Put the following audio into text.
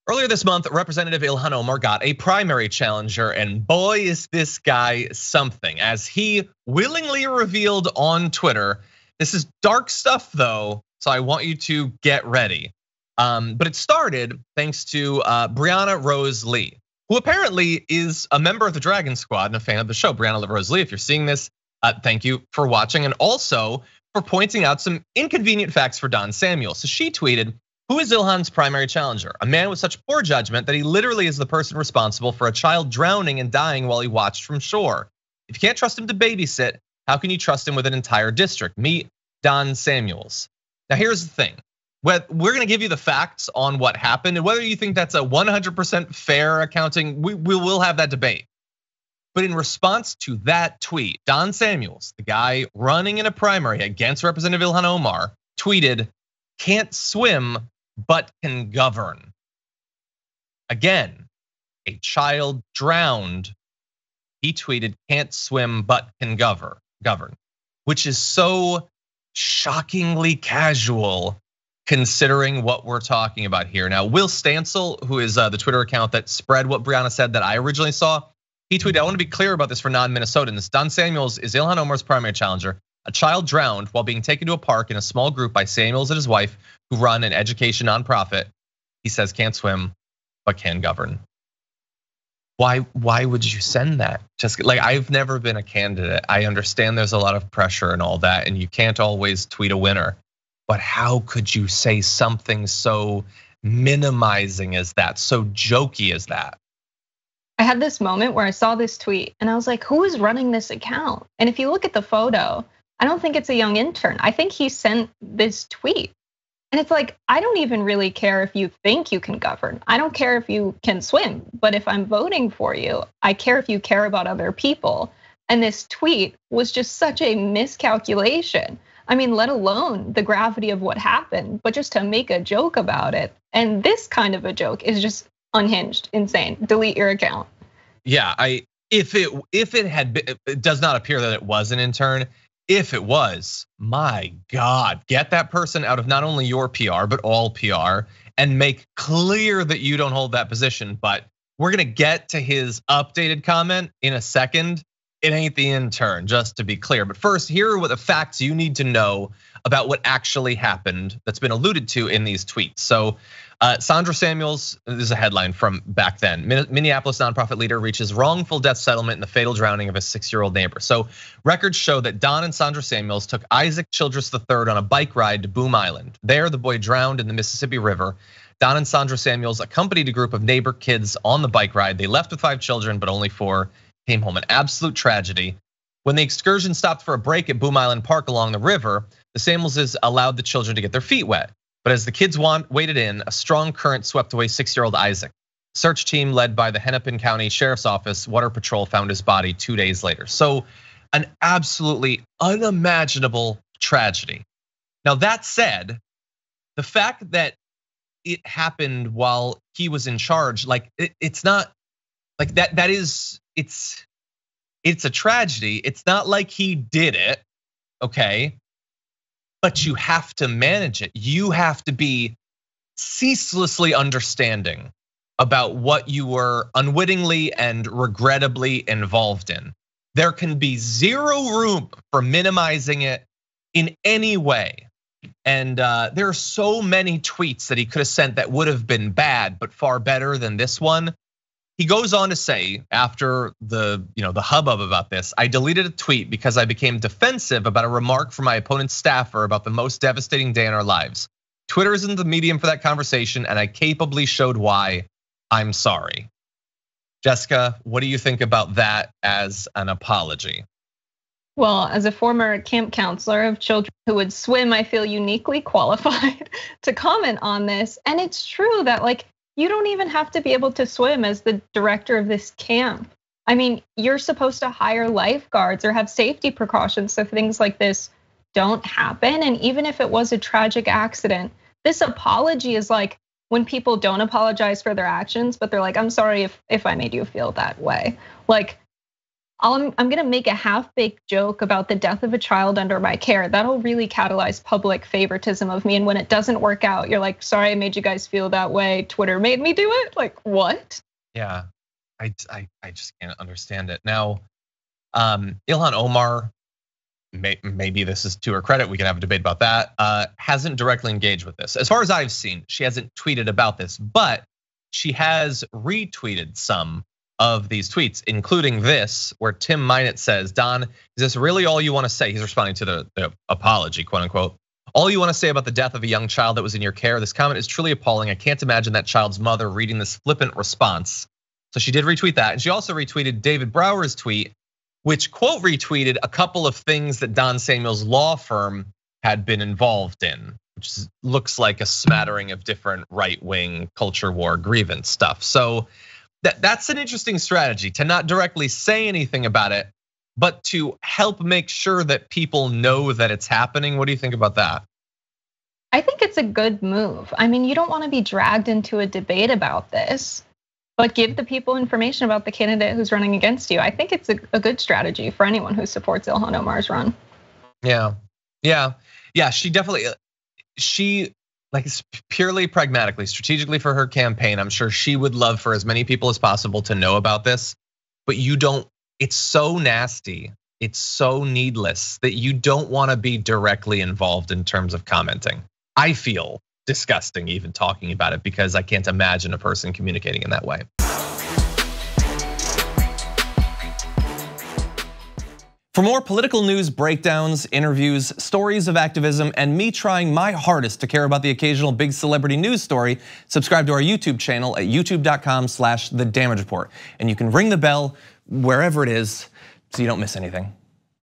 Earlier this month, Representative Ilhan Omar got a primary challenger, and boy, is this guy something. As he willingly revealed on Twitter, this is dark stuff though, so I want you to get ready. But it started thanks to Brianna Rose Lee, who apparently is a member of the Dragon Squad and a fan of the show. Brianna Rose Lee, if you're seeing this, thank you for watching, and also for pointing out some inconvenient facts for Don Samuels. So she tweeted, "Who is Ilhan's primary challenger? A man with such poor judgment that he literally is the person responsible for a child drowning and dying while he watched from shore. If you can't trust him to babysit, how can you trust him with an entire district? Meet Don Samuels." Now here's the thing. We're gonna give you the facts on what happened, and whether you think that's a 100% fair accounting, we will have that debate. But in response to that tweet, Don Samuels, the guy running in a primary against Representative Ilhan Omar, tweeted, "Can't swim, but can govern." Again, a child drowned. He tweeted, "Can't swim, but can govern," which is so shockingly casual considering what we're talking about here. Now, Will Stansel, who is the Twitter account that spread what Brianna said that I originally saw, he tweeted, "I want to be clear about this for non-Minnesotans. Don Samuels is Ilhan Omar's primary challenger. A child drowned while being taken to a park in a small group by Samuels and his wife, who run an education nonprofit. He says can't swim, but can govern." Why would you send that? Just like, I've never been a candidate. I understand there's a lot of pressure and all that, and you can't always tweet a winner. But how could you say something so minimizing as that, so jokey as that? I had this moment where I saw this tweet and I was like, who is running this account? And if you look at the photo, I don't think it's a young intern. I think he sent this tweet. And it's like, I don't even really care if you think you can govern. I don't care if you can swim. But if I'm voting for you, I care if you care about other people. And this tweet was just such a miscalculation. I mean, let alone the gravity of what happened, but just to make a joke about it. And this kind of a joke is just unhinged, insane. Delete your account. Yeah, if it had been, it does not appear that it was an intern. If it was, my God, get that person out of not only your PR, but all PR, and make clear that you don't hold that position. But we're gonna get to his updated comment in a second. It ain't the intern, just to be clear. But first, here are what the facts you need to know about what actually happened that's been alluded to in these tweets. So Sondra Samuels, this is a headline from back then. Minneapolis nonprofit leader reaches wrongful death settlement in the fatal drowning of a 6-year-old neighbor. So records show that Don and Sondra Samuels took Isaac Childress III on a bike ride to Boom Island. There, the boy drowned in the Mississippi River. Don and Sondra Samuels accompanied a group of neighbor kids on the bike ride. They left with 5 children, but only 4 came home. An absolute tragedy. When the excursion stopped for a break at Boom Island Park along the river, the Samuelses allowed the children to get their feet wet. But as the kids waded in, a strong current swept away 6-year-old Isaac. Search team led by the Hennepin County Sheriff's Office, Water Patrol found his body 2 days later. So an absolutely unimaginable tragedy. Now that said, the fact that it happened while he was in charge, like it's not like that is, it's a tragedy. It's not like he did it, okay? But you have to manage it. You have to be ceaselessly understanding about what you were unwittingly and regrettably involved in. There can be zero room for minimizing it in any way. And there are so many tweets that he could have sent that would have been bad, but far better than this one. He goes on to say, after the hubbub about this, "I deleted a tweet because I became defensive about a remark from my opponent's staffer about the most devastating day in our lives. Twitter isn't the medium for that conversation, and I capably showed why. I'm sorry." Jessica, what do you think about that as an apology? Well, as a former camp counselor of children who would swim, I feel uniquely qualified to comment on this. And it's true that you don't even have to be able to swim as the director of this camp. I mean, you're supposed to hire lifeguards or have safety precautions so things like this don't happen. And even if it was a tragic accident, this apology is like when people don't apologize for their actions, but they're like, "I'm sorry if I made you feel that way." Like, I'm gonna make a half-baked joke about the death of a child under my care. That'll really catalyze public favoritism of me. And when it doesn't work out, you're like, sorry, I made you guys feel that way. Twitter made me do it. Like, what? Yeah, I just can't understand it. Now, Ilhan Omar, maybe this is to her credit, we can have a debate about that, hasn't directly engaged with this. As far as I've seen, she hasn't tweeted about this, but she has retweeted some of these tweets, including this, where Tim Minett says, Don, is this really all you want to say? He's responding to the apology, quote unquote. All you want to say about the death of a young child that was in your care? This comment is truly appalling. I can't imagine that child's mother reading this flippant response. So she did retweet that. And she also retweeted David Brower's tweet, which quote retweeted a couple of things that Don Samuels' law firm had been involved in, which looks like a smattering of different right-wing culture war grievance stuff. So that's an interesting strategy, to not directly say anything about it, but to help make sure that people know that it's happening. What do you think about that? I think it's a good move. I mean, you don't want to be dragged into a debate about this, but give the people information about the candidate who's running against you. I think it's a good strategy for anyone who supports Ilhan Omar's run. Yeah. She definitely, like purely pragmatically, strategically for her campaign, I'm sure she would love for as many people as possible to know about this, but you don't, it's so nasty, it's so needless that you don't want to be directly involved in terms of commenting. I feel disgusting even talking about it because I can't imagine a person communicating in that way. For more political news breakdowns, interviews, stories of activism, and me trying my hardest to care about the occasional big celebrity news story, subscribe to our YouTube channel at youtube.com/The Damage Report. And you can ring the bell wherever it is so you don't miss anything.